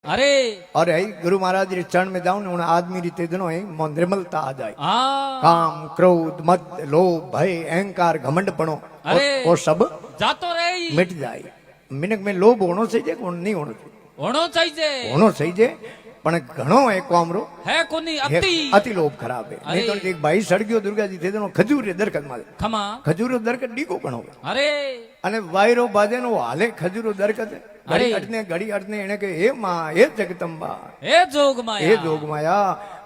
अरे और है गुरु महाराज रे चरण में जाऊं उन आदमी रीते दिनों है निर्मलता आ जाए। हाँ काम क्रोध मद लोभ भय अहंकार घमंड पणो अरे वो सब जातो रही मिट जाए। मिनक में लोभ होनो चाहिए कोण नहीं होनो चाहिए होनो चाहिए होनो चाहिए पण घणो है कोमरो है कोनी है, अति अति लोभ खराब है। नहीं तो एक भाई सड़गियो दुर्गा जी थे दिनों खजूर रे दरकत मारे खमा खजूर रो दरकत डीको घणो अरे અને વાયરો બાજેનો હાલે ખજૂરો દરકત અરે. ઘડી અટને એને કે હે માં હે જગદંબા हे जोग माया હે જોગમાયા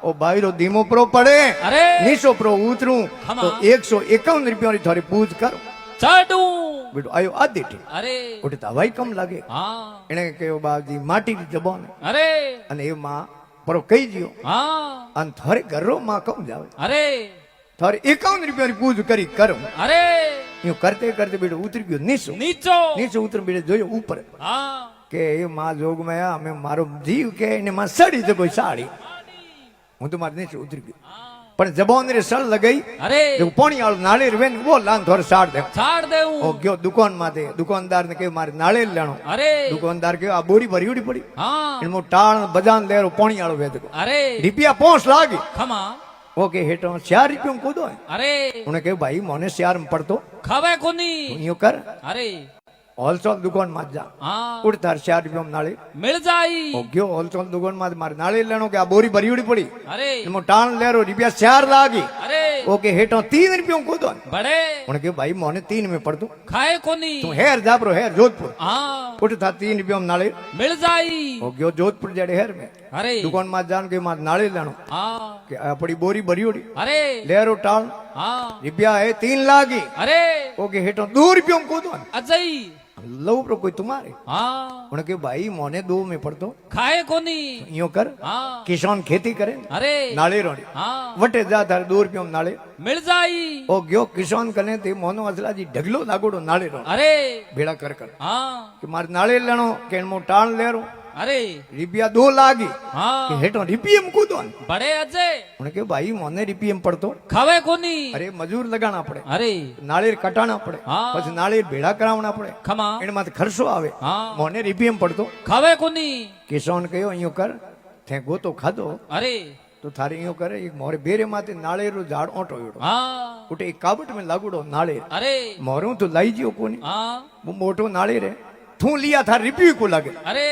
ઓ બાયરો ધીમો પ્રો પડે અરે નીચો પ્રો ઉતરું ખમા. તો 151 રૂપિયાની થોડી પૂજ કર चढ़ू બેટો આયો આ દેટી अरे ઓટે તો હવાઈ કમ લાગે हाँ એને કહ્યું બાપજી માટી જબોન अरे અને એ માં પ્રો કહી ગયો हाँ અને થોરે ઘરો માં કમ જાવે अरे થોરે 51 રૂપિયાની પૂજ કરી કરું अरे યું કરતે કરતે બેટો ઉતરી ગયો નીચો नीचो નીચે ઉતર બેટે જોયો ઉપર हाँ કે એ માં જોગમાયા અમે મારો જીવ કે એને માં સડી તો કોઈ સાડી હું તો મારે નીચે ઉતરી ગયો પણ જબાન રે સળ લગાઈ अरे જો પાણી આળ નાળેર વેન વો લાન થોર સાડ દે छाड़ दे ઓ ગયો દુકાન માં દે દુકાનદાર ને કે મારે નાળેર લેણો अरे દુકાનદાર કે આ બોરી ભરીડી પડી हाँ એનો ટાણ બજાન લેરો પાણી આળો વેદ अरे રૂપિયા 5 લાગી खमा ઓકે હેઠો 4 રૂપિયા કૂદો अरे ઉને કે ભાઈ મને 4 માં પડતો खवे कोनी યો કર अरे હોલસેલ દુકાન માં જા हाँ ઉડતાર 4 રૂપિયા નાળે मिल जाई ઓ ગયો હોલસેલ દુકાન માં મારે નાળેર લેણો કે આ બોરી ભરીડી પડી अरे એનો ટાણ લેરો રૂપિયા 4 લાગી अरे ઓકે હેઠો 3 રૂપિયા કૂદો बड़े उन्हें के भाई मोने 3 में पड़ तू खाए कोनी तू हेर जापरो हेर जोधपुर हाँ उठ था 3 रुपया में नाले मिल जाई हो गयो जोधपुर जड़े हेर में अरे दुकान में जान के मां नाले लेनो हाँ के अपनी बोरी भरी ओड़ी अरे लेरो टाल हाँ रुपया है 3 लागी अरे ओके हेठो 2 रुपया में कूदो अजय लो प्रो कोई तुम्हारे हाँ उन्हें के भाई मोने 2 में पड़तो खाए कोनी यूं कर हाँ किसान खेती करे अरे नाले रोड़ी हाँ वटे जा थारे 2 रुपया में नाले मिल जाई ओ गयो किसान कने ते मोनो असला जी ढगलो लागोड़ो नाले रो अरे भेड़ा कर हाँ कि मारे नाले लेनो के मो टाण लेरो अरे रुपया 2 लागी कि हाँ हेठो रिपीएम कूदो बड़े अजय उन्हें के भाई मोने रिपीएम पड़तो खावे कोनी अरे मजूर लगाना पड़े अरे नाळेर कटाना पड़े हाँ પછી નાળેર ભેળા કરાવના પડે खमा એને માથે ખર્ચો આવે हाँ મોને રીપીએમ પડતો खावे कोनी કિસાન કયો અહીંયો કર તે ગોતો ખાધો अरे તો થારે અહીંયો કરે એક મોરે બેરે માથે નાળેરનો ઝાડ ઓટો એડો हाँ ઉટે એક કાબટ મે લાગુડો નાળેર अरे મોરું તો લઈ જ્યો કોની हाँ બહુ મોટો નાળેર હે તું लिया था रिप्यू को लगे अरे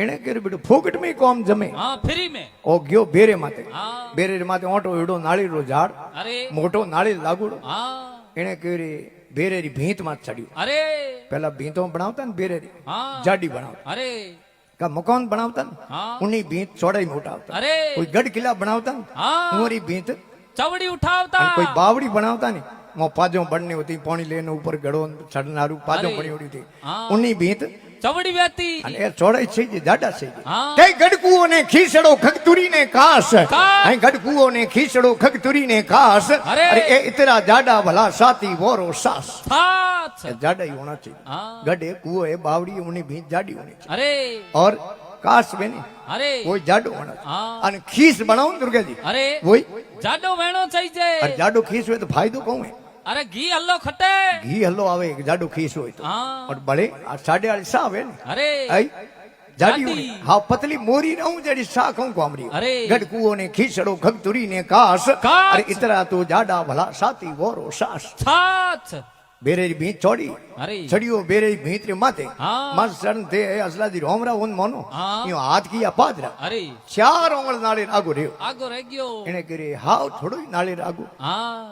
એને કે બેટો ફોકટ में काम जमे हाँ फ्री में ઓ ગયો બેરે માથે हाँ બેરે માથે ઓટો એડો નાળેરનો ઝાડ अरे મોટો નાળેર લાગુડો हाँ એને કેરી બેરેરી ભીંત માં ચડ્યું अरे પેલા ભીંતો બનાવતા ને બેરેરી हाँ જાડી બનાવતા अरे કા મકાન બનાવતા ને हाँ ઉની ભીંત ચોડાઈ મોટાવતા अरे કોઈ ગઢ કિલ્લા બનાવતા ને हाँ ઉંરી ભીંત चवड़ी उठावता અને કોઈ બાવડી બનાવતા ને મો પાજો બનની હોતી પાણી લેને ઉપર ગળો ચડનારું પાજો અરે. બની હોતી હતી हाँ ઉની ભીંત चवड़ी व्यती અને એ ચોડાઈ છે જે જાડા છે हाँ તે ગડકુઓ ને ખીસડો ખગતુરી ને કાસ કાસ. અહીં ગડકુઓ ને ખીસડો ખગતુરી ને કાસ અરે. અરે એ ઇતરા જાડા ભલા સાતી વોરો સાસ साथ એ જાડા ही होना चाहिए हाँ गड्ढे कुओं है बावड़ी उन्हीं भींत जाडी होनी चाहिए अरे और काश बनी अरे वो जाडो होना चाहिए हाँ और खीस बनाओ न दुर्गा जी अरे वही जाडो वेणो चाहिए और जाडो खीस हुए तो फायदो कौन है अरे घी हल्लो खटे घी हल्लो आवे जाडो खीस हुए तो हाँ और बड़े 8.5 सा आवे ने अरे आई जाडी जाडी। होनी हाँ पतली मोरी रहूं जड़ी सा कहूं कोमरी अरे। गढ़ कुओं ने खीसड़ो खगतुरी ने कास कास। अरे इतरा तो जाडा भला साती वोरो सास साथ बेरेरी भींत चौड़ी अरे छड़ियो बेरेरी भींत रे माथे हाँ मस शरण थे असला जी रोमरा उन मोनो हाँ यूं हाथ किया पादरा अरे 4 ओंगल नाले आगो रे आगो रह गयो એને કરે હાવ થોડો નાળેર આગો हाँ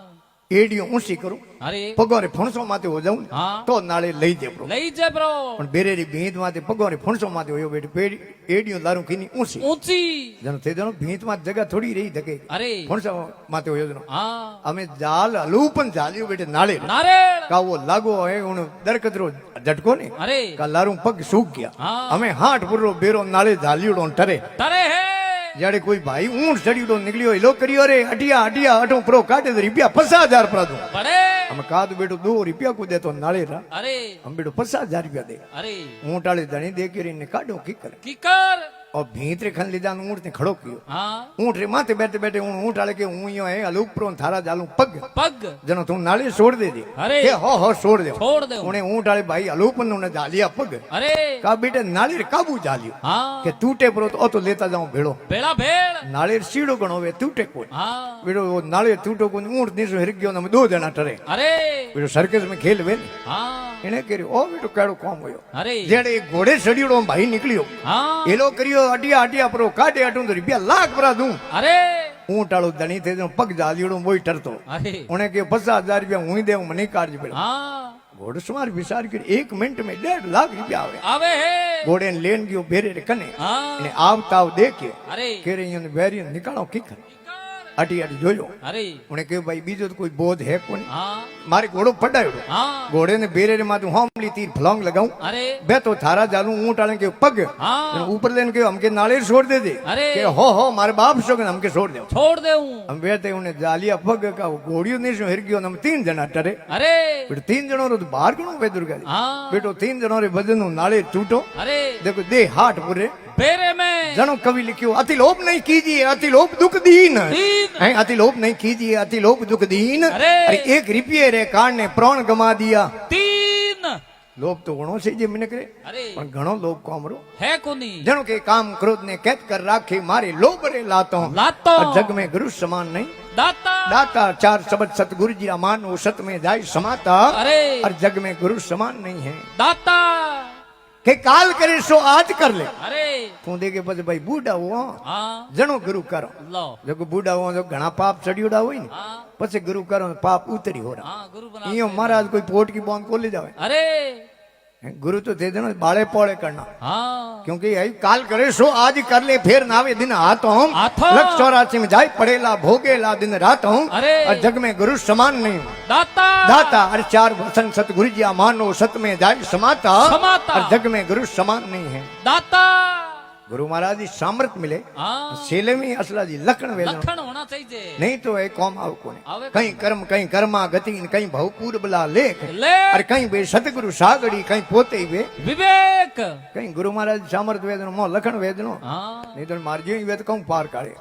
એડિયો ઊંચી કરું अरे પગોરે ફણસો માથે હો જાઉં हाँ તો નાળેર લઈ દે બ્રો लई जे ब्रो પણ બેરેરી ભીંત માથે પગોરે ફણસો માથે હોયો બેટી પેડી એડિયો લારું કીની ઊંચી ऊंची જનો તે જનો ભીંત માં જગા થોડી રહી ધકે अरे ફણસો માથે હોયો જનો हाँ અમે જાલ હલુ પણ જાલ્યો બેટે નાળેર नारेल કાવો લાગો હે ઉણ દરકતરો ઝટકો ને अरे કા લારું પગ સૂક ગયા हाँ અમે હાટ પૂરો બેરો નાળે ઝાલ્યોડો ટરે तरे है જ્યારે કોઈ ભાઈ ઊંટ ચડ્યો નીકળ્યો એલો કર્યો રે અટિયા અટિયા અટો પ્રો કાઢે તો રૂપિયા 50,000 પરાદો बड़े અમે કાદ બેટો 2 રૂપિયા કો દેતો નાળે રા अरे અમે બેટો 50,000 રૂપિયા દે अरे ઊંટાળે ધણી દે કરીને કાઢો કી કરે किकर और भीतरे खन लीधा ऊँट ने खड़ो कियो हाँ ऊँट रे माथे बैठे बैठे ऊँट आले के हूं यो है अलूपरो थारा जालू पग पग जनो तू नाले छोड़ दे दी अरे। के हो छोड़ दे छोड़ दे उन्हें ऊँट आले भाई अलूपन ने जालिया पग अरे का बेटे नाले रे काबू जालियो हाँ के टूटे परो तो लेता जाऊं भेड़ो भेड़ा भेड़ नाले रे सीड़ो गणो वे टूटे कोई हाँ बेड़ो वो नाले टूटो को ऊँट नीसो हिर गयो न दो जना टरे अरे बेड़ो सर्कस में खेल वे हाँ એને કર્યું ઓ બેટો કેડો કોમ હોયો अरे જેડે ઘોડે ચડ્યો ભાઈ નીકળ્યો हाँ એલો કર્યો અટિયા અટિયા પરો કાઢે અટું તો રૂપિયા લાખ ભરા દઉં अरे ઊંટાળો ધણી થઈ જાઉં પગ જાલિયોડો મોઈ ટરતો अरे ઉણે કે 50,000 રૂપિયા હું દેવું મને કાઢી પડે हाँ ઘોડસવાર વિચાર કરી 1 મિનિટ में 1.5 લાખ રૂપિયા આવે आवे है ઘોડે લેન ગયો ભેરે રે કને हाँ અને આવતાવ દેખે अरे કે રે એને વેરી નીકાળો કીકર અટી અટી જોયો अरे ઉણે કે ભાઈ બીજો તો કોઈ બોધ હે કોની हाँ મારે ઘોડો પડાયો हाँ ઘોડે ને ભેરે રે માથું હોમલી તીર ફલોંગ લગાઉં अरे બે તો થારા જાલું ऊंट आले के पग हाँ ऊपर लेने के हमके नाले छोड़ दे दे अरे। के हो मारे बाप शो के हमके छोड़ दे छोड़ दे हम बैठे उन्हें जालिया पग का घोड़ियों ने सो हिर गयो हम 3 जना टरे अरे फिर 3 जनों रो तो बाहर कणो वे दुर्गा जी हाँ बेटो 3 जनों रे वजन नाले टूटो अरे देखो दे हाथ पूरे फेरे में जनो कवि लिखियो अति लोभ नहीं कीजिए अति लोभ दुख दीन दीन। हैं अति लोभ नहीं कीजिए अति लोभ दुख दीन अरे। अरे 1 रुपये रे कारण ने प्राण गमा दिया 3 लोभ तो घणो से जे मने करे अरे पण घणो लोभ कोमरो है कोनी जनो के काम क्रोध ने कैद कर राखे मारे लोभ रे लातो लातो और जग में गुरु समान नहीं दाता दाता 4 शब्द सतगुरु जी मानो सत में जाय समाता अरे और जग में गुरु समान नहीं है दाता के काल करे सो आज कर ले अरे तू देखे પછી ભાઈ બુડા હો हाँ જણો ગુરુ કરો लो જો બુડા હો જો ઘણા પાપ ચડ્યોડા હોય ને हाँ પછી ગુરુ કરો ને પાપ ઉતરી હોરા हाँ गुरु बना ઈયો મહારાજ કોઈ પોટ की બોન કોલી જાવે अरे गुरु तो दे देना बाले पौड़े करना हाँ क्योंकि यही काल करे सो आज कर ले फिर नावे दिन हाथ हम हाथों। लक्ष्य 84 में जाय पड़ेला भोगेला दिन रात हम अरे। और जग में गुरु समान नहीं दाता दाता अरे 4 वसन सतगुरु जी मानो सत में जाय समाता समाता। और जग में गुरु समान नहीं है दाता गुरु महाराज जी सामर्थ मिले हाँ सेले में असला जी लखन वेदन लखन होना चाहिए नहीं तो एक कौम आव कोने आवे कहीं कर्मा गति कहीं भवपूर बला लेख ले अरे कहीं बे सतगुरु सागड़ी कहीं पोते ही वे विवेक कहीं गुरु महाराज सामर्थ वेदन मो लखन वेदनो हाँ नहीं तो मार्जियो ही वेद कहूं पार काढ़े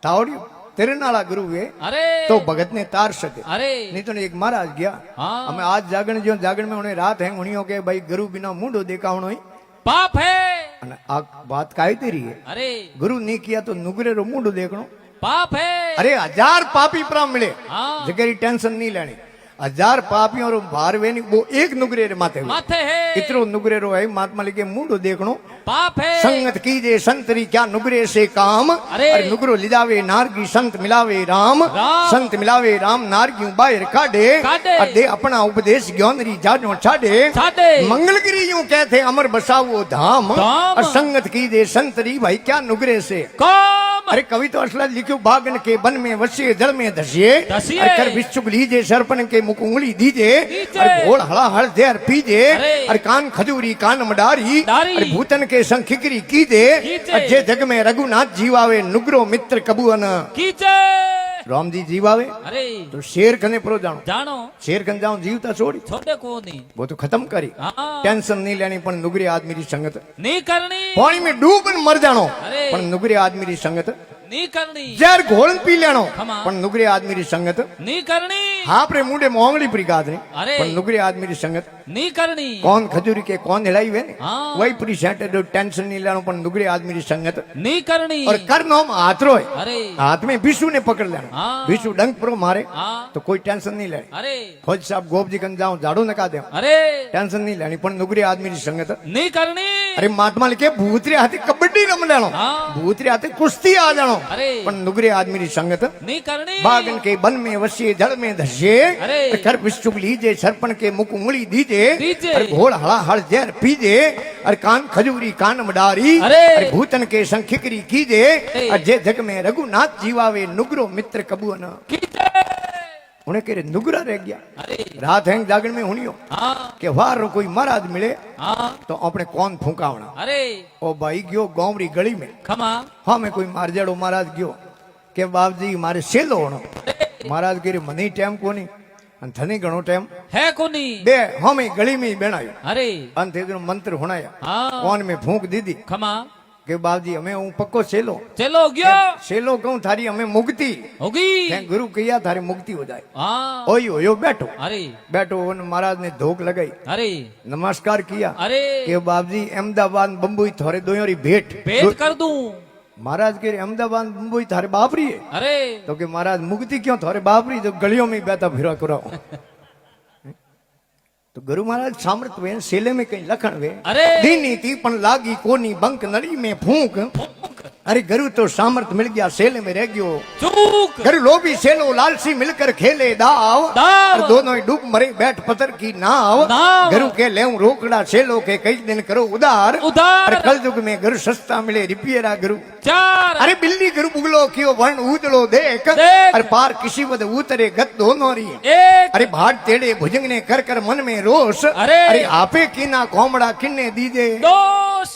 तावड़ी तेरे नाला गुरु वे अरे तो भगत ने तार सके अरे नहीं तो एक महाराज गया हाँ हमें आज जागरण में उन्हें रात है उन्हीं के भाई गुरु बिना मुंडो देखा उन्होंने पाप है અને આ વાત કાયદેરી है अरे गुरु नहीं किया तो नुगरे रो मुंडो देखनो पाप है अरे 1000 पापी प्रा मिले हाँ जगह टेंशन नहीं लेनी 1000 पापियों रो भार वेनी वो एक नुगरे रे माथे माथे है इतरो नुगरे रो है महात्मा लिखे मुंडो देखनो पाप है संगत कीजे संतरी क्या नुगरे से काम अरे। नुगरो लिजावे नारगी संत मिलावे राम राम। संत मिलावे राम नारगी बाहर काढे काढे। और दे अपना उपदेश ज्ञानरी जानो छाडे छाडे। मंगलगिरी यूं कहते अमर बसावो धाम धाम। और संगत कीजे संतरी भाई क्या नुगरे से काम अरे कवि तो असला लिखो बागन के बन में वसे जल में धसिए धसिए। अरे कर विश्चुक लीजे सरपन के मुख उंगली दीजे दीजे। अरे घोड़ हला हल देर पीजे अरे। अरे कान खजूरी कान मडारी डारी। अरे भूतन के संखिकरी कीजे कीजे। अरे जे जग में रघुनाथ जीवावे नुगरो मित्र कबुअन कीचे राम जी जीवावे अरे तो शेर कने प्रो जानो जानो शेर कन जाऊं जीवता छोड़ी छोटे को नहीं वो तो खत्म करी हाँ टेंशन नहीं लेनी पण नुगरी आदमी री संगत नहीं करनी पानी में डूबन मर जानो अरे। पण नुगरी आदमी री संगत नहीं करनी जहर घोळन पी लेनो खमा। पण नुगरी आदमी री संगत नहीं करनी हापरे मुंडे मोंगली परी गादरी अरे। पण नुगरी आदमी री संगत नहीं करनी कौन खजूरी के कौन हिलाई वे ने हाँ। वही पूरी सेट जो टेंशन नहीं लेनो पण नुगरी आदमी री संगत नहीं करनी और कर नोम हाथरो है अरे हाथ में विशु ने पकड़ लेना हाँ। विशु डंक प्रो मारे हाँ तो कोई टेंशन नहीं लेनी अरे फौज साहब गोप जी कन जाऊं झाड़ू नका दे अरे टेंशन नहीं लेनी पण नुगरी आदमी री संगत नहीं करनी अरे महात्मा लिखे भूतरे हाथे कबड्डी रम लेनो हाँ। भूतरे हाथे कुश्ती आ जानो अरे पण नुगरी आदमी री संगत नहीं करनी बागन के बन में वसे जड़ में धसे अरे। कर विश्चुक लीजे सरपन के मुख उंगली दीजे दीजे। अरे घोड़ हला हल जहर पीजे अरे कान खजूरी कान मडारी अरे। भूतन के संखिकरी कीजे अरे। अरे जे जग में रघुनाथ जीवावे नुगरो मित्र कबुअन कीचे उन्हें कह रहे नुगरा रह गया अरे रात हैंग जागरण में हुनियो हाँ के वार रो कोई महाराज मिले हाँ तो अपने कौन फूकावना अरे ओ भाई गयो गांवरी गली में खमा हाँ मैं कोई मारजेड़ो महाराज गयो के बाप जी मारे सेलो होनो महाराज कह रहे मनी टाइम कोनी अन थने घणो टाइम है कोनी बे हमें गली में ही बेणायो अरे अंत मंत्र हुणाया हाँ कौन में फूंक दीदी खमा કે બાપજી અમે હું પક્કો સેલો ચલો ગયો સેલો કહું થારી અમે મુક્તિ હોગી કે ગુરુ કયા થારી મુક્તિ હો જાય हाँ ઓયો ઓયો બેઠો अरे बैठो और महाराज ने धोख लगाई अरे नमस्कार किया अरे कि बाबजी अहमदाबाद बम्बई थोड़े दोयोरी भेंट भेंट कर दूं महाराज के अहमदाबाद बम्बई थारे बापरी है अरे तो कि महाराज मुक्ति क्यों थोड़े बापरी जो गलियों में बैठा फिरा करो तो गुरु महाराज सामर्थ वे सेले में कहीं लखन वे अरे दीनी थी पण लागी कोनी बंक नड़ी में फूंक अरे गुरु तो सामर्थ मिल गया सेले में रह गयो चूक गुरु लोभी सेलो लालसी मिलकर खेले दाव दाव। और दोनों ही डूब मरे बैठ पत्थर की नाव नाव। गुरु के ले रोकड़ा सेलो के कई दिन करो उदार उदार। अरे कल युग में गुरु सस्ता मिले रिपियरा गुरु चार अरे बिल्ली गुरु बुगलो कियो वर्ण उदलो देख देख। अरे पार किसी वद उतरे गत दोनों री एक अरे भाट तेड़े भुजंग ने कर कर मन में रोष अरे। आपे कीना कोमड़ा किन्ने दीजे दोष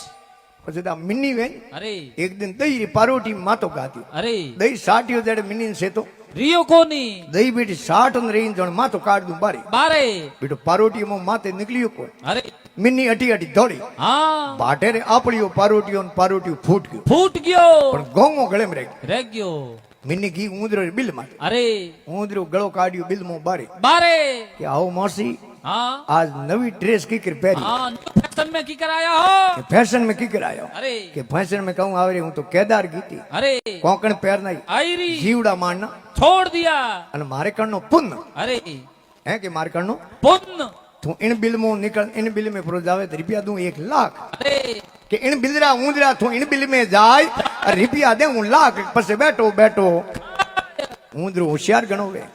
પછી તો આ મિની વેન अरे એક દિન દઈ પારોટી માતો ગાતી अरे દઈ સાટીઓ જડે મિની છે તો रियो कोनी દઈ બેટી સાટ ને રહી જણ માતો કાઢ દઉં બારી बारे બેટો પારોટી માં માતે નીકળ્યો કોઈ अरे મિની અટી અટી દોડી हाँ ભાટેરે આપળ્યો પારોટીઓ ને પારોટીઓ ફૂટ ગયો फूट गयो પણ ગોંગો ગળેમ રહી ગયો. रह गयो મિની ઘી ઊંદરો બિલ માં अरे ઊંદરો ગળો કાઢ્યો બિલ માં બારી बारे કે આવો મોસી हाँ आज नवी ड्रेस की कर पहरी हाँ फैशन में की कराया हो फैशन में की करायो अरे કે ફેશન में कहूं આવરે હું તો કેદાર ગીતી अरे કોકણ પહેર નહીં आयरी જીવડા મારના छोड़ दिया અને મારે કણનો પુન अरे હે કે મારે કણનો पुण्य તું इन बिल में निकल इन बिल में प्रो जावे तो रुपया दूं 1 लाख अरे કે इन बिलरा ऊंदरा तू इन बिल में जाय और रुपया दे हूं लाख पसे बैठो बैठो ऊंदरो होशियार गणो वे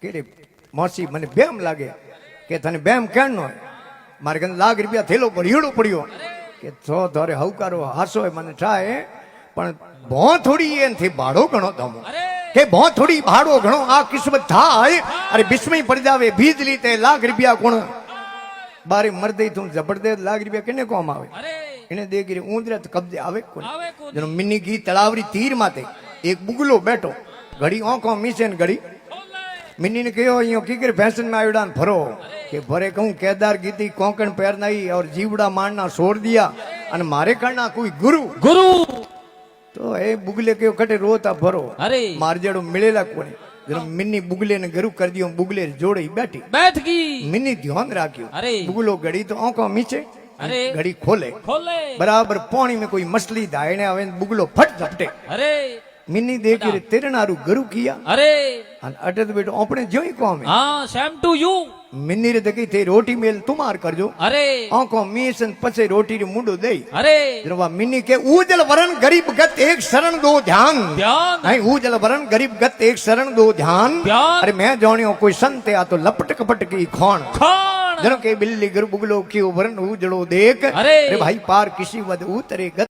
केरे मौसी मने बेम लागे કે તને બેમ કેમ નો મારે કને લાખ રૂપિયા થેલો પડ્યો પડ્યો કે તો ધોરે હવકારો હાસો મને થાય પણ ભો થોડી એનથી ભાડો ગણો તમો अरे કે ભો થોડી ભાડો ગણો આ કિસ્મત થાય અરે બિસ્મય પડી જાવે બીજલી તે લાખ રૂપિયા કોણ બારે મરદઈ તું જબરદસ્ત લાખ રૂપિયા કેને કોમ આવે अरे એને દેગીરે ઊંદરા તો કબજે આવે કોણ आवे कोनी જેનો મિની ઘી તળાવરી તીર માથે એક બુગલો બેઠો ઘડી ઓંખો મીસે ને ઘડી मिनी ने कहो यो की फैशन में आयोडान भरो के भरे कहूं केदार गीती कोंकण पैरनाई और जीवड़ा मारना छोड़ दिया अन मारे करना कोई गुरु गुरु तो ए बुगले कहो कटे रोता भरो अरे मार जेड़ो मिलेला कोने जरो मिनी बुगले ने गुरु कर दियो बुगले जोड़ी बैठी बैठ गई मिनी ध्यान राख्यो अरे बुगलो घड़ी तो आंखों मीचे अरे घड़ी खोले खोले बराबर पानी में कोई मछली धायने आवे बुगलो फट झपटे अरे मिनी देखी रे तेरे नारू गुरु किया अरे अन अटे तो बेटो अपने जोई कौम है हाँ सेम टू यू मिनी रे देखी थे रोटी मेल तुम्हार करजो अरे आंखों मीसन पचे रोटी रे मुंडो दे अरे जरवा मिनी के उजल वरण गरीब गत एक शरण दो ध्यान ध्यान नहीं उजल वरण गरीब गत एक शरण दो ध्यान ध्यान। अरे मैं जानियो कोई संत आ तो लपट कपट की खोण खान जनो के बिल्ली गुरु बुगलो की वरण उजड़ो देख अरे। भाई पार किसी वद उतरे गत